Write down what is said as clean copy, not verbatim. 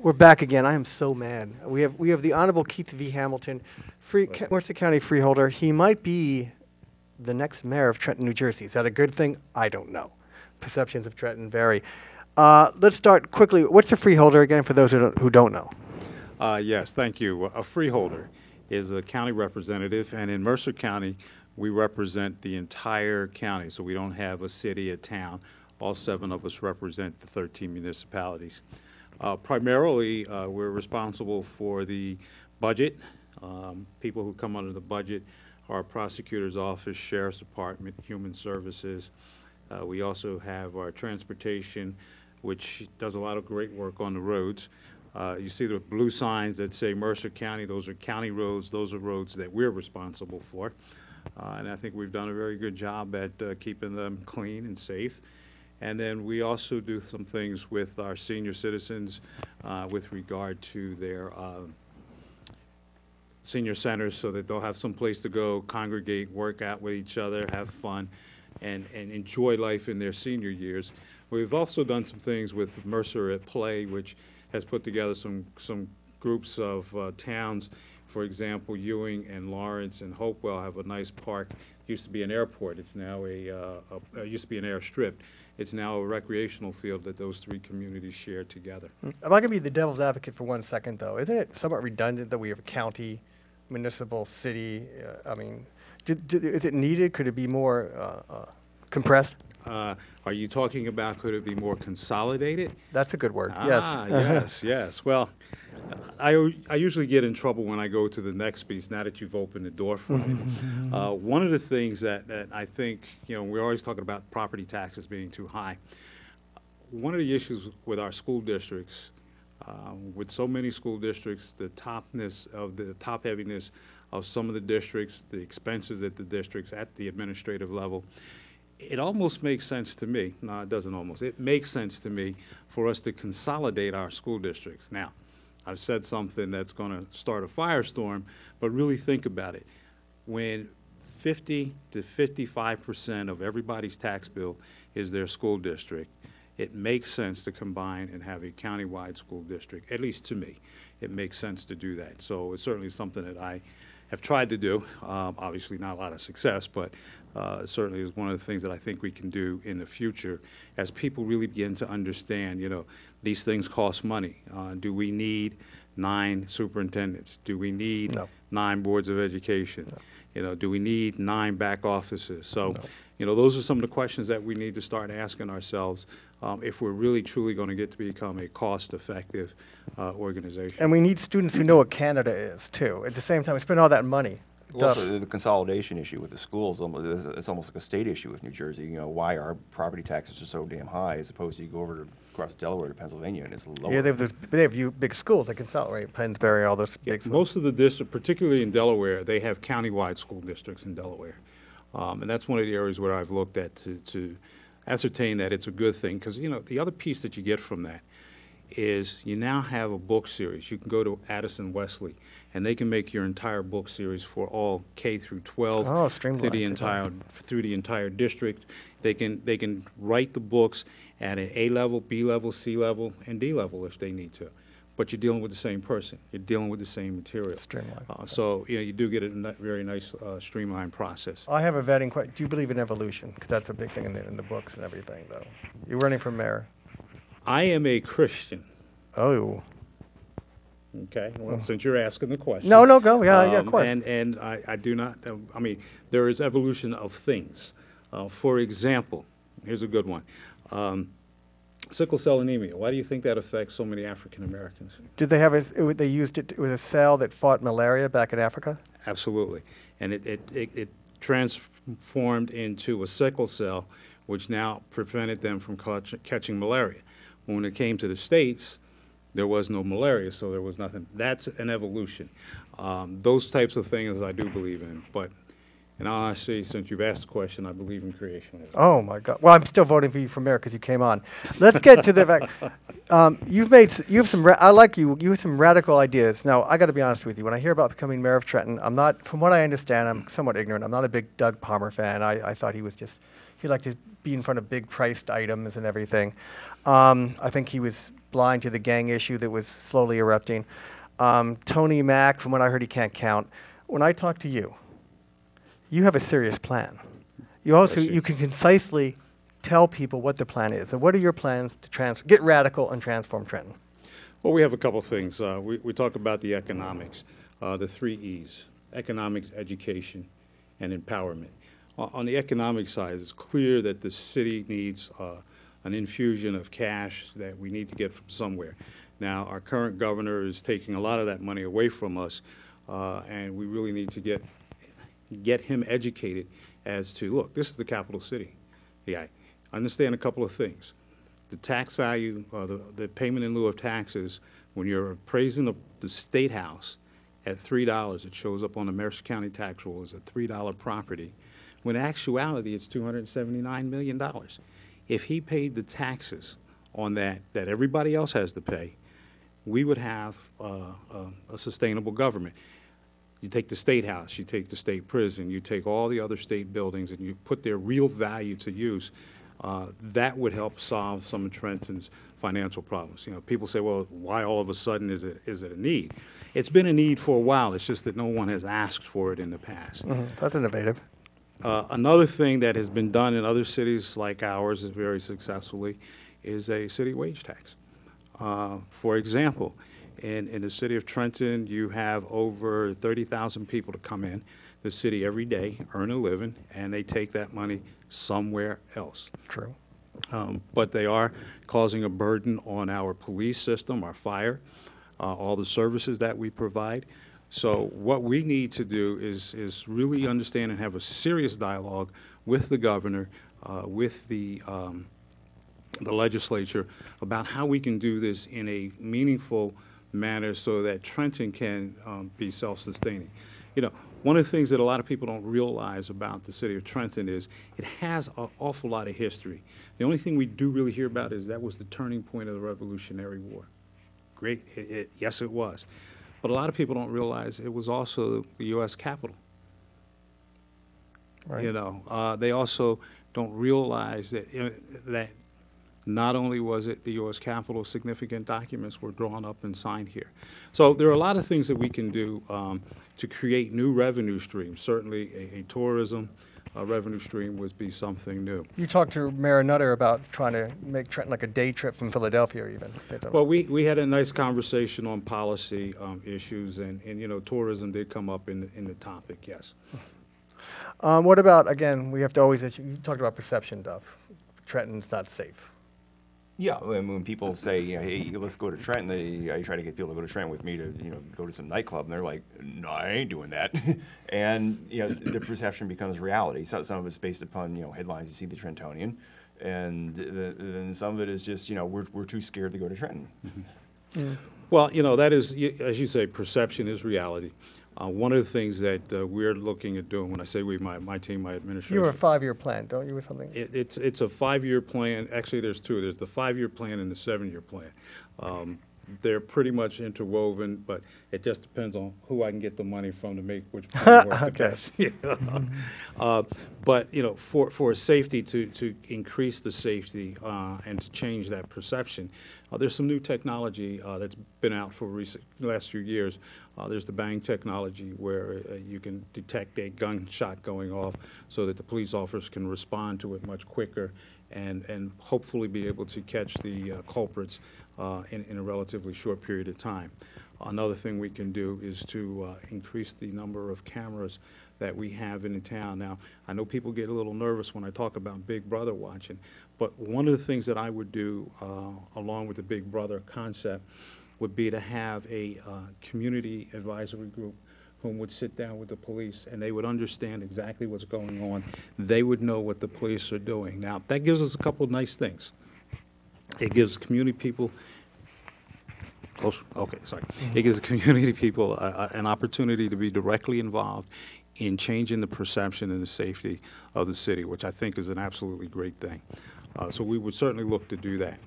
We're back again. I am so mad. We have the Honorable Keith V. Hamilton, Worcester County freeholder. He might be the next mayor of Trenton, New Jersey. Is that a good thing? I don't know. Perceptions of Trenton vary. Let's start quickly. What's a freeholder again for those who don't know? Yes, thank you. A freeholder is a county representative, and in Mercer County, we represent the entire county. So we don't have a city, a town. All 7 of us represent the 13 municipalities. Primarily, we're responsible for the budget. People who come under the budget are prosecutor's office, sheriff's department, human services. We also have our transportation, which does a lot of great work on the roads. You see the blue signs that say Mercer County. Those are county roads. Those are roads that we're responsible for. And I think we've done a very good job at keeping them clean and safe. And then we also do some things with our senior citizens with regard to their senior centers so that they'll have some place to go, congregate, work out with each other, have fun, and enjoy life in their senior years. We've also done some things with Mercer at Play, which has put together some groups of towns. For example, Ewing and Lawrence and Hopewell have a nice park. Used to be an airport. It's now used to be an airstrip. It's now a recreational field that those 3 communities share together. If I can be the devil's advocate for 1 second, though, isn't it somewhat redundant that we have a county, municipal, city? I mean, is it needed? Could it be more compressed? Are you talking about could it be more consolidated? That's a good word, yes. Yes, yes. Well, I usually get in trouble when I go to the next piece, now that you've opened the door for me. One of the things that I think, we're always talking about property taxes being too high. One of the issues with our school districts, with so many school districts, the top-heaviness of some of the districts, the expenses at the districts at the administrative level, it almost makes sense to me. No, it doesn't almost. It makes sense to me for us to consolidate our school districts. Now, I've said something that's going to start a firestorm, but really think about it. When 50 to 55% of everybody's tax bill is their school district, it makes sense to combine and have a countywide school district. At least to me, it makes sense to do that. So it's certainly something that I have tried to do. Obviously not a lot of success, but certainly is one of the things that I think we can do in the future as people really begin to understand, these things cost money. Do we need 9 superintendents? Do we need 9 boards of education? No. Do we need 9 back offices? So, those are some of the questions that we need to start asking ourselves if we're really truly going to get to become a cost-effective organization. And we need students who know what Canada is, too. At the same time, we spend all that money. Also, the consolidation issue with the schools, it's almost like a state issue with New Jersey. Why our property taxes are so damn high, as opposed to you go over across Delaware to Pennsylvania and it's lower. Yeah, they have big schools. They consolidate, Pennsbury, all those big schools. Most of the districts, particularly in Delaware, they have countywide school districts in Delaware. And that's one of the areas where I've looked at to ascertain that it's a good thing. Because, the other piece that you get from that is you now have a book series. You can go to Addison Wesley, and they can make your entire book series for all K through 12 through the entire district. They can write the books at an A level, B level, C level, and D level if they need to. But you're dealing with the same person. You're dealing with the same material. Streamlined. So you do get a very nice streamlined process. I have a vetting question. Do you believe in evolution? Because that's a big thing in the books and everything, though. You're running for mayor. I am a Christian. Oh. Okay. Well, since you're asking the question. No, go. Yeah, of course. And I do not. There is evolution of things. For example, here's a good one. Sickle cell anemia. Why do you think that affects so many African Americans? Did they have they used it with a cell that fought malaria back in Africa? Absolutely. And it transformed into a sickle cell, which now prevented them from catching malaria. When it came to the States, there was no malaria, so there was nothing. That's an evolution. Those types of things I do believe in. But in all honesty, since you've asked the question, I believe in creationism. Oh, my God. Well, I'm still voting for you for mayor because you came on. Let's get to the fact. I like you. You have some radical ideas. Now, I got to be honest with you. When I hear about becoming mayor of Trenton, I'm not, from what I understand, I'm somewhat ignorant. I'm not a big Doug Palmer fan. I thought he liked to be in front of big priced items and everything. I think he was blind to the gang issue that was slowly erupting. Tony Mack, from what I heard, he can't count. When I talk to you, you have a serious plan. You also, you can concisely tell people what the plan is. And what are your plans to get radical and transform Trenton? Well, we have a couple things. We talk about the economics, the 3 E's: economics, education, and empowerment. On the economic side, it's clear that the city needs an infusion of cash that we need to get from somewhere. Now, our current governor is taking a lot of that money away from us, and we really need to get him educated as to, look, this is the capital city. Yeah, understand a couple of things. The tax value, the payment in lieu of taxes, when you're appraising the State House at $3, it shows up on the Mercer County tax roll as a $3 property, when in actuality it's $279 million. If he paid the taxes on that everybody else has to pay, we would have a sustainable government. You take the State House, you take the state prison, you take all the other state buildings, and you put their real value to use. That would help solve some of Trenton's financial problems. You know, people say, well, why all of a sudden is it a need? It's been a need for a while. It's just that no one has asked for it in the past. That's innovative. Another thing that has been done in other cities like ours very successfully is a city wage tax. For example, in the city of Trenton, you have over 30,000 people to come in the city every day, earn a living, and they take that money somewhere else. True. But they are causing a burden on our police system, our fire, all the services that we provide. So what we need to do is really understand and have a serious dialogue with the governor, with the legislature, about how we can do this in a meaningful manner so that Trenton can be self-sustaining. You know, one of the things that a lot of people don't realize about the city of Trenton is it has an awful lot of history. The only thing we do really hear about is that was the turning point of the Revolutionary War. Great, yes it was. But a lot of people don't realize it was also the U.S. Capitol. Right. You know, they also don't realize that not only was it the U.S. Capitol, significant documents were drawn up and signed here. So there are a lot of things that we can do to create new revenue streams. Certainly a tourism revenue stream would be something new. You talked to Mayor Nutter about trying to make Trenton like a day trip from Philadelphia even. Well, we had a nice conversation on policy issues, and you know, tourism did come up in the topic, yes. What about, again, we have to always, you talked about perception, Duff. Trenton's not safe. Yeah, when people say, you know, hey, let's go to Trenton, I try to get people to go to Trenton with me to, you know, go to some nightclub, and they're like, no, I ain't doing that. And, you know, the perception becomes reality. So some of it's based upon, you know, headlines you see in the Trentonian, and then some of it is just, you know, we're too scared to go to Trenton. Mm-hmm. Well, you know, that is, as you say, perception is reality. One of the things that we're looking at doing, when I say we, my team, my administration. You have a 5-year plan, don't you, or something? It's a 5-year plan. Actually, there's two. There's the 5-year plan and the 7-year plan. They're pretty much interwoven, but it just depends on who I can get the money from to make which plan work the best. You know? But you know, for safety, to increase the safety and to change that perception, there's some new technology that's been out for the last few years. There's the bang technology where you can detect a gunshot going off so that the police officers can respond to it much quicker and hopefully be able to catch the culprits in a relatively short period of time. Another thing we can do is to increase the number of cameras that we have in the town. Now, I know people get a little nervous when I talk about Big Brother watching, but one of the things that I would do along with the Big Brother concept would be to have a community advisory group whom would sit down with the police, and they would understand exactly what's going on. They would know what the police are doing. Now, that gives us a couple of nice things. It gives community people, It gives community people an opportunity to be directly involved in changing the perception and the safety of the city, which I think is an absolutely great thing. So we would certainly look to do that.